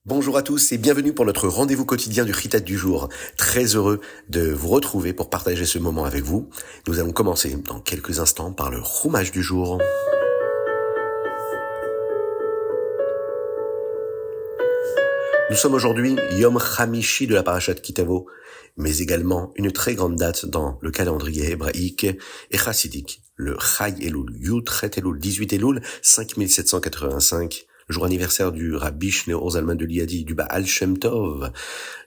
Bonjour à tous et bienvenue pour notre rendez-vous quotidien du Chitat du jour. Très heureux de vous retrouver pour partager ce moment avec vous. Nous allons commencer dans quelques instants par le Chumash du jour. Nous sommes aujourd'hui Yom Hamishi de la Parashat Kitavo, mais également une très grande date dans le calendrier hébraïque et chassidique, le Chai Elul, Yud Chet Elul, 18 Elul, 5785, jour anniversaire du Rabbi Shneur Zalman de Liadi, du Baal Shem Tov.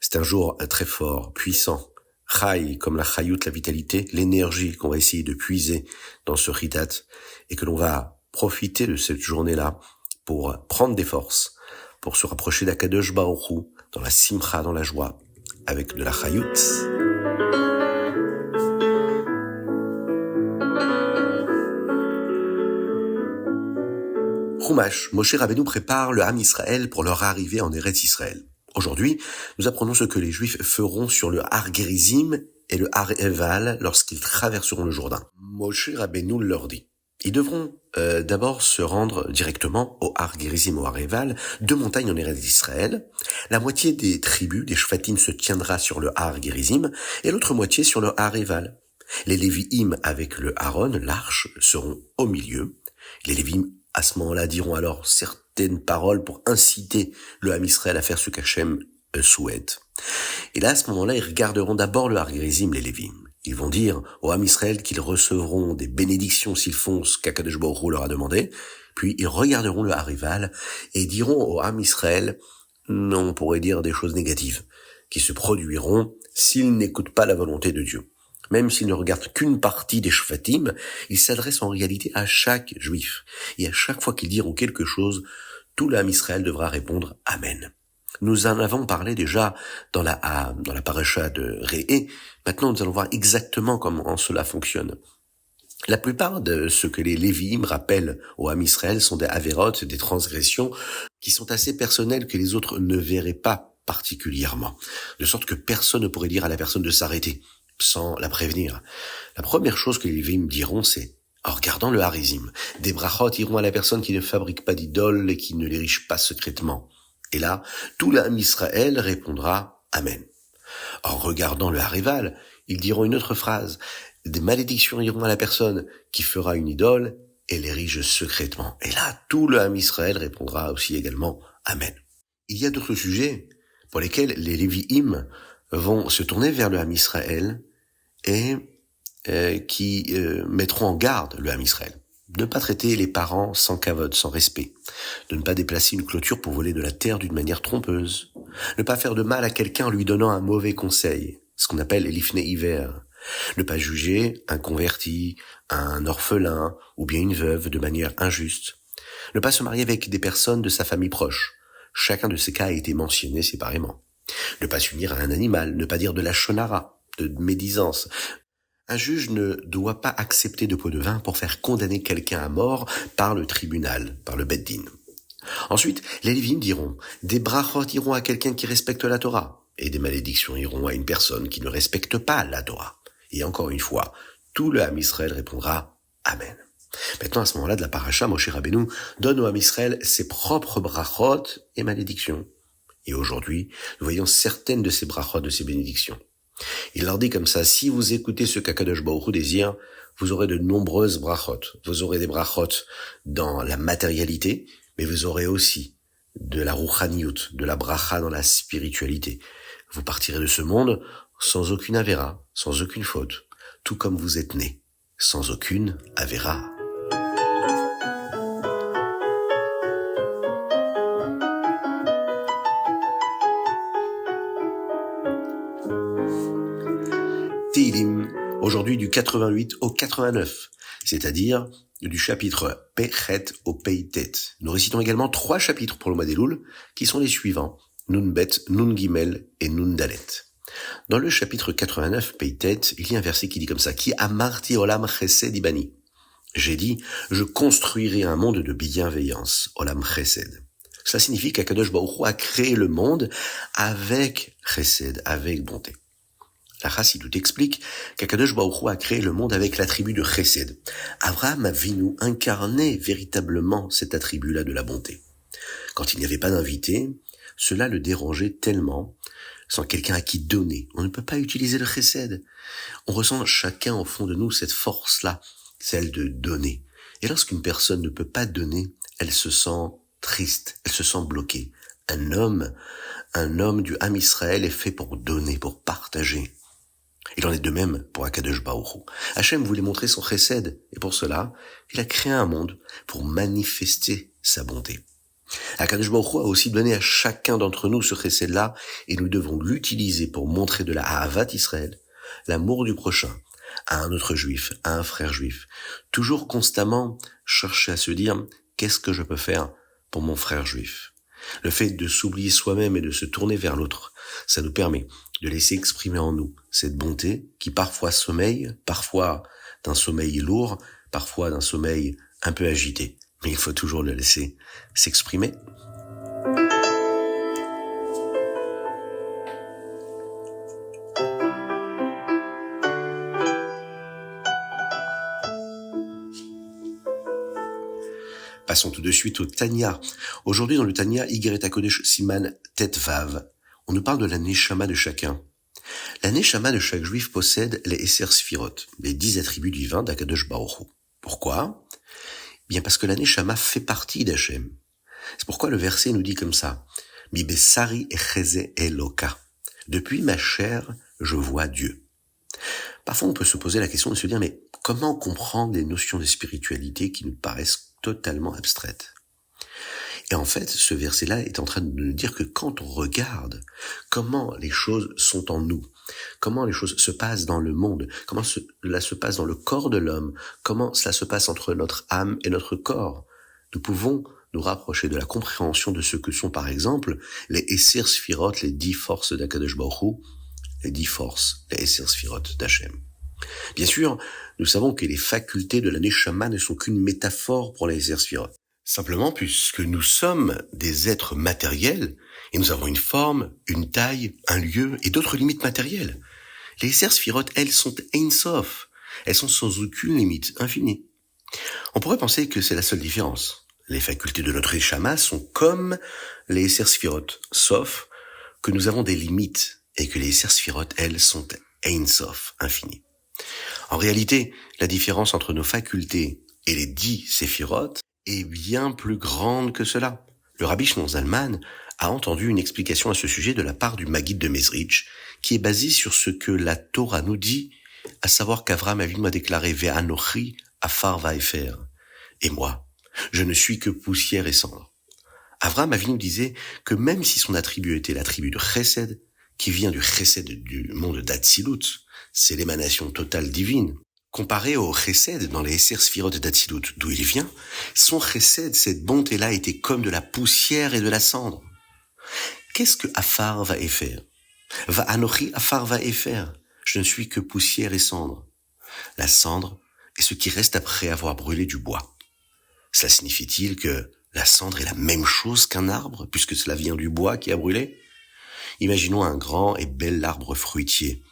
C'est un jour très fort, puissant. Chai, comme la chayut, la vitalité, l'énergie qu'on va essayer de puiser dans ce Chitat, et que l'on va profiter de cette journée-là pour prendre des forces, pour se rapprocher d'Akadosh Baruch Hu, dans la simcha, dans la joie, avec de la chayut. Chumash, Moshe Rabbeinu prépare le Ham Israël pour leur arrivée en Eretz Israël. Aujourd'hui, nous apprenons ce que les Juifs feront sur le Har Gerizim et le Har Eval lorsqu'ils traverseront le Jourdain. Moshe Rabbeinu leur dit, ils devront d'abord se rendre directement au Har Gerizim, au Har Eval, deux montagnes en Eretz Israël. La moitié des tribus, des Shvatim, se tiendra sur le Har Gerizim et l'autre moitié sur le Har Eval. Les Lévi'im avec le Aaron, l'arche, seront au milieu. Les Lévi'im à ce moment-là diront alors certaines paroles pour inciter le Ham Israël à faire ce qu'Hachem souhaite. Et là, à ce moment-là, ils regarderont d'abord le Har Gerizim, les Lévim. Ils vont dire au Ham Israël qu'ils recevront des bénédictions s'ils font ce qu'Akadosh Baruch Hu leur a demandé. Puis ils regarderont le Har Eval et diront au Ham Israël, on pourrait dire des choses négatives, qui se produiront s'ils n'écoutent pas la volonté de Dieu. Même s'ils ne regardent qu'une partie des Shvatim, ils s'adressent en réalité à chaque Juif. Et à chaque fois qu'ils diront quelque chose, tout le Ham Israël devra répondre Amen. Nous en avons parlé déjà dans la paracha de Réé. Maintenant, nous allons voir exactement comment cela fonctionne. La plupart de ce que les Lévi'im rappellent au Ham Israël sont des avérotes, des transgressions, qui sont assez personnelles que les autres ne verraient pas particulièrement. De sorte que personne ne pourrait dire à la personne de s'arrêter sans la prévenir. La première chose que les Lévi'im diront, c'est, en regardant le Harizim, des brachot iront à la personne qui ne fabrique pas d'idoles et qui ne l'érige pas secrètement. Et là, tout l'Am Israël répondra Amen. En regardant le Har Eval, ils diront une autre phrase, des malédictions iront à la personne qui fera une idole et l'érige secrètement. Et là, tout le Ham Israël répondra aussi également Amen. Il y a d'autres sujets pour lesquels les Lévi'im vont se tourner vers le Ham Israël et qui mettront en garde le Ham Israël. De ne pas traiter les parents sans kavod, sans respect. De ne pas déplacer une clôture pour voler de la terre d'une manière trompeuse. Ne pas faire de mal à quelqu'un en lui donnant un mauvais conseil, ce qu'on appelle l'ifné hiver. Ne pas juger un converti, un orphelin ou bien une veuve de manière injuste. Ne pas se marier avec des personnes de sa famille proche. Chacun de ces cas a été mentionné séparément. Ne pas s'unir à un animal, ne pas dire de la shonara, de médisance. Un juge ne doit pas accepter de pot de vin pour faire condamner quelqu'un à mort par le tribunal, par le Beddin. Ensuite, les Lévi'im diront, des brachot iront à quelqu'un qui respecte la Torah, et des malédictions iront à une personne qui ne respecte pas la Torah. Et encore une fois, tout le Ham Israël répondra Amen. Maintenant, à ce moment-là de la paracha, Moshe Rabbeinu donne au Ham Israël ses propres brachot et malédictions. Et aujourd'hui, nous voyons certaines de ces brachot, de ces bénédictions. Il leur dit comme ça, si vous écoutez ce qu'Akadosh Baruch Hu désire, vous aurez de nombreuses brachot. Vous aurez des brachot dans la matérialité, mais vous aurez aussi de la rouchaniyut, de la bracha dans la spiritualité. Vous partirez de ce monde sans aucune avéra, sans aucune faute, tout comme vous êtes nés, sans aucune avéra. Tehillim, aujourd'hui du 88 au 89, c'est-à-dire du chapitre Pechet au Peitet. Nous récitons également 3 chapitres pour le mois d'Elul, qui sont les suivants, Nun Bet, Nun Gimel et Nun Dalet. Dans le chapitre 89, Peitet, il y a un verset qui dit comme ça, Ki amarti olam chesed ibani. J'ai dit, je construirai un monde de bienveillance, olam chesed. Ça signifie qu'Akadosh Baruch Hu a créé le monde avec chesed, avec bonté. La Chassidut explique qu'Akadosh Baruch Hu a créé le monde avec l'attribut de Chesed. Abraham Avinu incarnait véritablement cet attribut-là de la bonté. Quand il n'y avait pas d'invité, Cela le dérangeait tellement, sans quelqu'un à qui donner. On ne peut pas utiliser le chesed. On ressent chacun au fond de nous cette force-là, celle de donner. Et lorsqu'une personne ne peut pas donner, elle se sent triste, elle se sent bloquée. Un homme du Ham Israël est fait pour donner, pour partager. Il en est de même pour Akadosh Baruch Hu. Hachem voulait montrer son chesed, et pour cela, il a créé un monde pour manifester sa bonté. Akadosh Baruch Hu a aussi donné à chacun d'entre nous ce chesed-là, et nous devons l'utiliser pour montrer de la Ahavat Israël, l'amour du prochain, à un autre juif, à un frère juif. Toujours constamment chercher à se dire, qu'est-ce que je peux faire pour mon frère juif? Le fait de s'oublier soi-même et de se tourner vers l'autre, ça nous permet de laisser exprimer en nous cette bonté qui parfois sommeille, parfois d'un sommeil lourd, parfois d'un sommeil un peu agité. Mais il faut toujours le laisser s'exprimer. Passons tout de suite au Tanya. Aujourd'hui, dans le Tanya, Igeret HaKodesh Siman Tet Vav, on nous parle de la Neshama de chacun. La Neshama de chaque juif possède les Esser Sfirot, les 10 attributs divins d'Akadosh Baruch Hu. Pourquoi? Bien parce que la Neshama fait partie d'Hachem. C'est pourquoi le verset nous dit comme ça. Mi besari echeze eloka. Depuis ma chair, je vois Dieu. Parfois, on peut se poser la question de se dire, mais comment comprendre des notions de spiritualité qui nous paraissent totalement abstraites? Et en fait, ce verset-là est en train de nous dire que quand on regarde comment les choses sont en nous, comment les choses se passent dans le monde, comment cela se passe dans le corps de l'homme, comment cela se passe entre notre âme et notre corps, nous pouvons nous rapprocher de la compréhension de ce que sont par exemple les Esser Sfirot, les 10 forces d'Akadosh Baruch Hu, les 10 forces, les Esser Sfirot d'Hachem. Bien sûr, nous savons que les facultés de la Neshama ne sont qu'une métaphore pour les Esser Sfirot. Simplement puisque nous sommes des êtres matériels et nous avons une forme, une taille, un lieu et d'autres limites matérielles. Les Esser Sfirot, elles, sont Ein Sof. Elles sont sans aucune limite, infinies. On pourrait penser que c'est la seule différence. Les facultés de notre Neshama sont comme les Esser Sfirot, sauf que nous avons des limites et que les Esser Sfirot, elles, sont Ein Sof, infinies. En réalité, la différence entre nos facultés et les 10 Séphirot est bien plus grande que cela. Le Rabbi Shimon Zalman a entendu une explication à ce sujet de la part du Maguide de Mezrich, qui est basée sur ce que la Torah nous dit, à savoir qu'Avraham Avinu a déclaré « Ve'anochi afar va'efer » et moi, je ne suis que poussière et cendre. Avraham Avinu disait que même si son attribut était l'attribut de Chesed, qui vient du Chesed du monde d'Atsilut, c'est l'émanation totale divine. Comparé au Chesed dans les Esser Sfirot d'Atsilut, d'où il vient, son Chesed, cette bonté-là, était comme de la poussière et de la cendre. Qu'est-ce que Afar va'efer? Va'anochi afar va'efer. Je ne suis que poussière et cendre. La cendre est ce qui reste après avoir brûlé du bois. Cela signifie-t-il que la cendre est la même chose qu'un arbre, puisque cela vient du bois qui a brûlé? Imaginons un grand et bel arbre fruitier.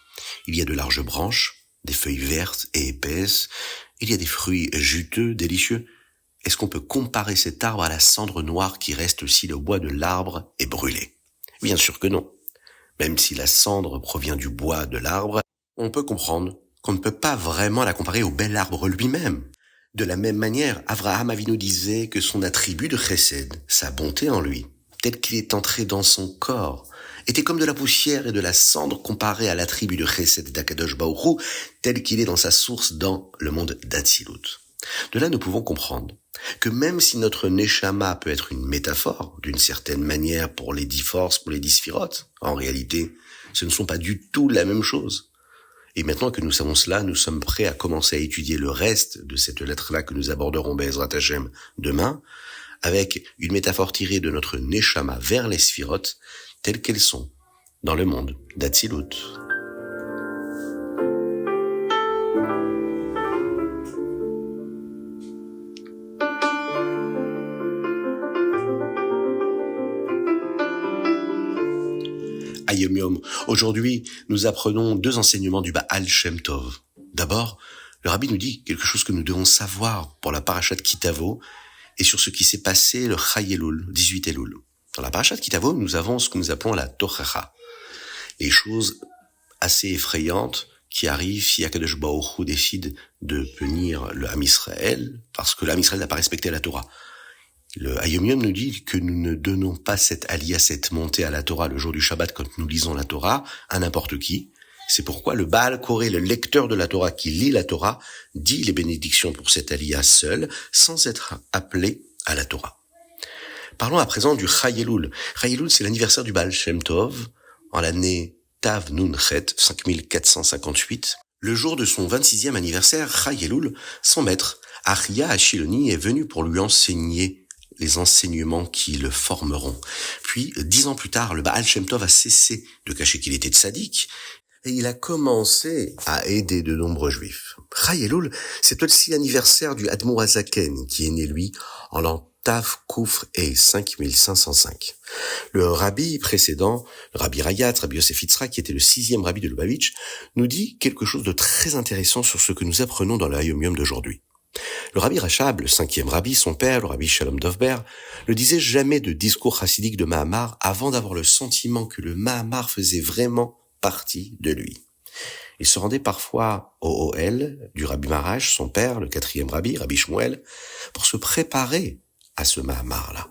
Il y a de larges branches, des feuilles vertes et épaisses, il y a des fruits juteux, délicieux. Est-ce qu'on peut comparer cet arbre à la cendre noire qui reste si le bois de l'arbre est brûlé? Bien sûr que non. Même si la cendre provient du bois de l'arbre, on peut comprendre qu'on ne peut pas vraiment la comparer au bel arbre lui-même. De la même manière, Avraham Avinu disait que son attribut de Chesed, sa bonté en lui, tel qu'il est entré dans son corps, était comme de la poussière et de la cendre comparé à l'attribut de Chesed d'Akadosh Baruch Hu, tel qu'il est dans sa source dans le monde d'Atsilut. De là, nous pouvons comprendre que même si notre Neshama peut être une métaphore, d'une certaine manière pour les 10 forces, pour les 10 Sfirot, en réalité, ce ne sont pas du tout la même chose. Et maintenant que nous savons cela, nous sommes prêts à commencer à étudier le reste de cette lettre-là que nous aborderons Be'ezrat Hashem demain, avec une métaphore tirée de notre Neshama vers les Sfirot, telles qu'elles sont dans le monde d'Atsilut. Ayom Yom. Aujourd'hui, nous apprenons 2 enseignements du Baal Shem Tov. D'abord, le Rabbi nous dit quelque chose que nous devons savoir pour la parashat Kitavo et sur ce qui s'est passé le Chai Elul, 18 Elul. Dans la parashat Kitavo, nous avons ce que nous appelons la Tochacha. Les choses assez effrayantes qui arrivent si Akadosh Baruch Hu décide de punir le Ham Israël, parce que le Ham Israël n'a pas respecté la Torah. Le Hayom Yom nous dit que nous ne donnons pas cette aliyah, cette montée à la Torah le jour du Shabbat quand nous lisons la Torah à n'importe qui. C'est pourquoi le Baal Koré, le lecteur de la Torah qui lit la Torah, dit les bénédictions pour cette aliyah seul, sans être appelé à la Torah. Parlons à présent du Chai Elul. Chai Elul, c'est l'anniversaire du Baal Shem Tov, en l'année Tav Nun Chet, 5458. Le jour de son 26e anniversaire, Chai Elul, son maître, Achia Ashiloni, est venu pour lui enseigner les enseignements qui le formeront. Puis, 10 ans plus tard, le Baal Shem Tov a cessé de cacher qu'il était tzaddik, et il a commencé à aider de nombreux juifs. Chai Elul, c'est aussi l'anniversaire du Admour Hazaken, qui est né, lui, en l'an Tav Kouf et 5505. Le rabbi précédent, le rabbi Rayat, rabbi Yosef Yitzhak, qui était le 6e rabbi de Lubavitch, nous dit quelque chose de très intéressant sur ce que nous apprenons dans le Hayom Yom d'aujourd'hui. Le rabbi Rachab, le 5e rabbi, son père, le rabbi Shalom Dovber, ne disait jamais de discours chassidique de Mahamar avant d'avoir le sentiment que le Mahamar faisait vraiment partie de lui. Il se rendait parfois au Ohel du rabbi Marash, son père, le 4e rabbi, rabbi Shmuel, pour se préparer à ce Mahamar-là.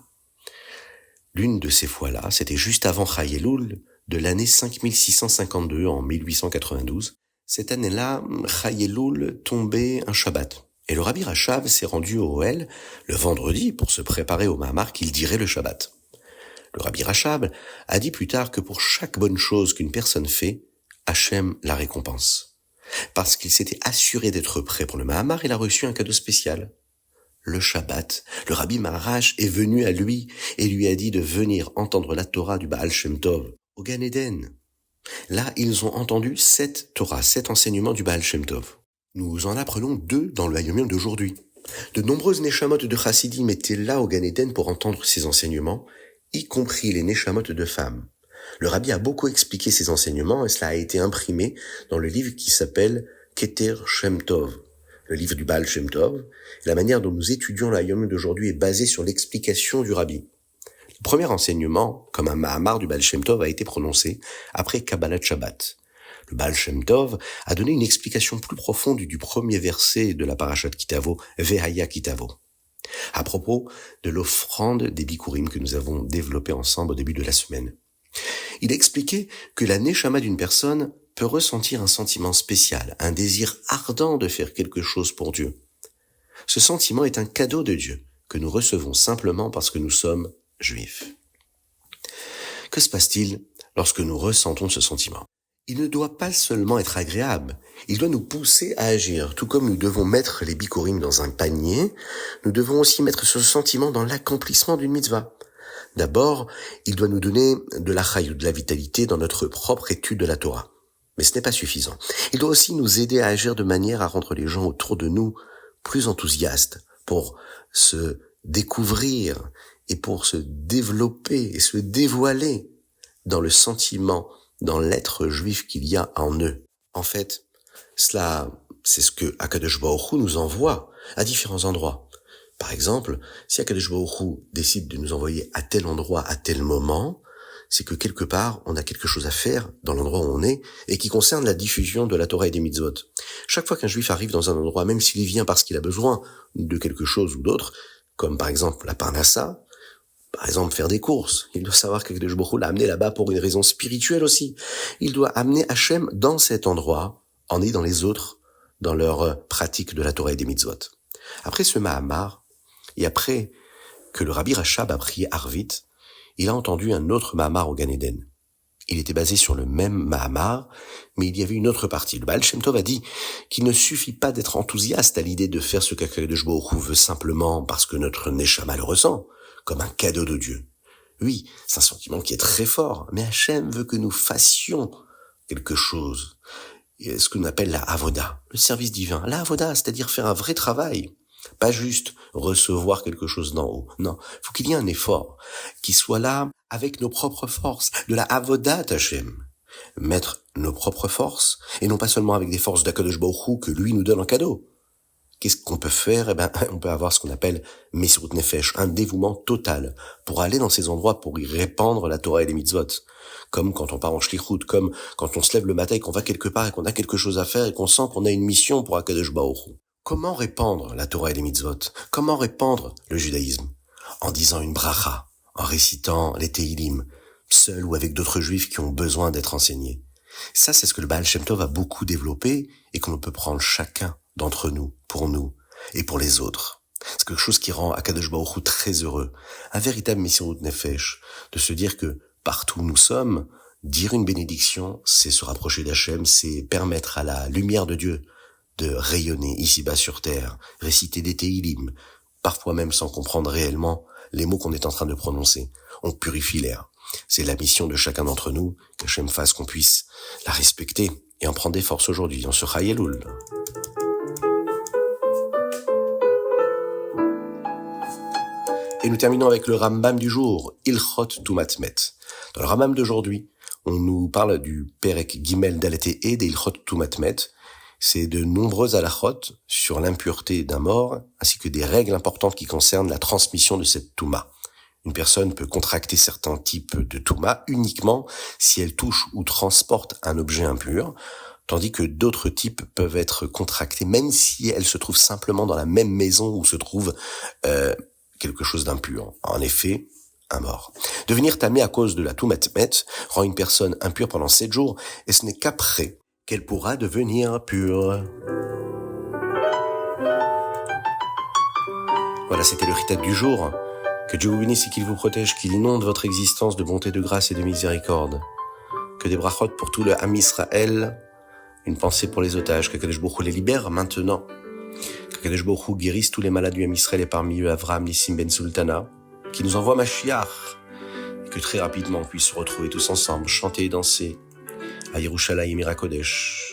L'une de ces fois-là, c'était juste avant Chai Elul de l'année 5652, en 1892. Cette année-là, Chai Elul tombait un Shabbat. Et le rabbi Rachab s'est rendu au Ohel le vendredi pour se préparer au Mahamar qu'il dirait le Shabbat. Le rabbi Rachab a dit plus tard que pour chaque bonne chose qu'une personne fait, Hachem la récompense. Parce qu'il s'était assuré d'être prêt pour le Mahamar, il a reçu un cadeau spécial. Le Shabbat, le rabbi Marash est venu à lui et lui a dit de venir entendre la Torah du Baal Shem Tov au Gan Eden. Là, ils ont entendu 7 Torahs, 7 enseignements du Baal Shem Tov. Nous en apprenons 2 dans le Hayom Yom d'aujourd'hui. De nombreuses Neshamot de Chassidim étaient là au Gan Eden pour entendre ces enseignements, y compris les Neshamot de femmes. Le rabbi a beaucoup expliqué ces enseignements et cela a été imprimé dans le livre qui s'appelle Keter Shem Tov, le livre du Baal Shem Tov. La manière dont nous étudions le Hayom Yom d'aujourd'hui est basée sur l'explication du rabbi. Le premier enseignement, comme un Mahamar du Baal Shem Tov, a été prononcé après Kabbalat Shabbat. Le Baal Shem Tov a donné une explication plus profonde du premier verset de la parashat Kitavo, Vehaya Kitavo, à propos de l'offrande des Bikurim que nous avons développée ensemble au début de la semaine. Il a expliqué que la neshama d'une personne peut ressentir un sentiment spécial, un désir ardent de faire quelque chose pour Dieu. Ce sentiment est un cadeau de Dieu que nous recevons simplement parce que nous sommes juifs. Que se passe-t-il lorsque nous ressentons ce sentiment ? Il ne doit pas seulement être agréable, il doit nous pousser à agir. Tout comme nous devons mettre les bikurim dans un panier, nous devons aussi mettre ce sentiment dans l'accomplissement d'une mitzvah. D'abord, il doit nous donner de la chayut, de la vitalité dans notre propre étude de la Torah. Mais ce n'est pas suffisant. Il doit aussi nous aider à agir de manière à rendre les gens autour de nous plus enthousiastes pour se découvrir et pour se développer et se dévoiler dans le sentiment, dans l'être juif qu'il y a en eux. En fait, cela, c'est ce que Akadosh Baruch Hu nous envoie à différents endroits. Par exemple, si Akadosh Baruch Hu décide de nous envoyer à tel endroit, à tel moment, c'est que quelque part, on a quelque chose à faire dans l'endroit où on est et qui concerne la diffusion de la Torah et des mitzvot. Chaque fois qu'un juif arrive dans un endroit, même s'il y vient parce qu'il a besoin de quelque chose ou d'autre, comme par exemple la parnassa, par exemple faire des courses, il doit savoir que Akadosh Baruch Hu l'a amené là-bas pour une raison spirituelle aussi. Il doit amener Hachem dans cet endroit, en aidant les autres dans leur pratique de la Torah et des mitzvot. Après ce Mahamar, et après que le rabbi Rachab a prié Arvit, il a entendu un autre Mahamar au Gan Eden. Il était basé sur le même Mahamar, mais il y avait une autre partie. Le Baal Shem Tov a dit qu'il ne suffit pas d'être enthousiaste à l'idée de faire ce qu'Akadosh Baruch Hu veut simplement parce que notre Neshama le ressent, comme un cadeau de Dieu. Oui, c'est un sentiment qui est très fort, mais Hachem veut que nous fassions quelque chose. Ce qu'on appelle la avoda, le service divin. La avoda, c'est-à-dire faire un vrai travail. Pas juste recevoir quelque chose d'en haut. Non, il faut qu'il y ait un effort qui soit là avec nos propres forces, de la avodat Hachem. Mettre nos propres forces, et non pas seulement avec des forces d'Akadosh Baruch Hu que lui nous donne en cadeau. Qu'est-ce qu'on peut faire? On peut avoir ce qu'on appelle Mesirut Nefesh, un dévouement total, pour aller dans ces endroits, pour y répandre la Torah et les mitzvot. Comme quand on part en shlichut, comme quand on se lève le matin et qu'on va quelque part et qu'on a quelque chose à faire et qu'on sent qu'on a une mission pour Akadosh Baruch Hu. Comment répandre la Torah et les mitzvot? Comment répandre le judaïsme? En disant une bracha, en récitant les Tehillim, seul ou avec d'autres juifs qui ont besoin d'être enseignés. Ça, c'est ce que le Baal Shem Tov a beaucoup développé et qu'on peut prendre chacun d'entre nous, pour nous et pour les autres. C'est quelque chose qui rend Akadosh Baruch Hu très heureux. Un véritable Mesirut Nefesh, de se dire que partout où nous sommes, dire une bénédiction, c'est se rapprocher d'Hachem, c'est permettre à la lumière de Dieu de rayonner ici-bas sur terre, réciter des Tehillim, parfois même sans comprendre réellement les mots qu'on est en train de prononcer. On purifie l'air. C'est la mission de chacun d'entre nous, qu'Hachem fasse qu'on puisse la respecter et en prendre des forces aujourd'hui, en ce Chai Elul. Et nous terminons avec le Rambam du jour, Ilchot Tumatmet. Dans le Rambam d'aujourd'hui, on nous parle du Perek Gimel Dalet et des Ilchot Tumatmet. C'est de nombreux halachot sur l'impureté d'un mort, ainsi que des règles importantes qui concernent la transmission de cette touma. Une personne peut contracter certains types de touma uniquement si elle touche ou transporte un objet impur, tandis que d'autres types peuvent être contractés même si elle se trouve simplement dans la même maison où se trouve quelque chose d'impur. En effet, un mort. Devenir tamé à cause de la toumatmet rend une personne impure pendant 7 jours, et ce n'est qu'après qu'elle pourra devenir pure. Voilà, c'était le Ritat du jour. Que Dieu vous bénisse et qu'il vous protège, qu'il inonde votre existence de bonté, de grâce et de miséricorde. Que des brachot pour tout le Ham Israël, une pensée pour les otages, que Kadosh Baruch Hu les libère maintenant. Que Kadosh Baruch Hu guérisse tous les malades du Ham Israël et parmi eux Avraham Nissim Ben Sultana, qui nous envoie Mashiach, et que très rapidement on puisse se retrouver tous ensemble, chanter et danser à Yerushalayim Ira Kodesh.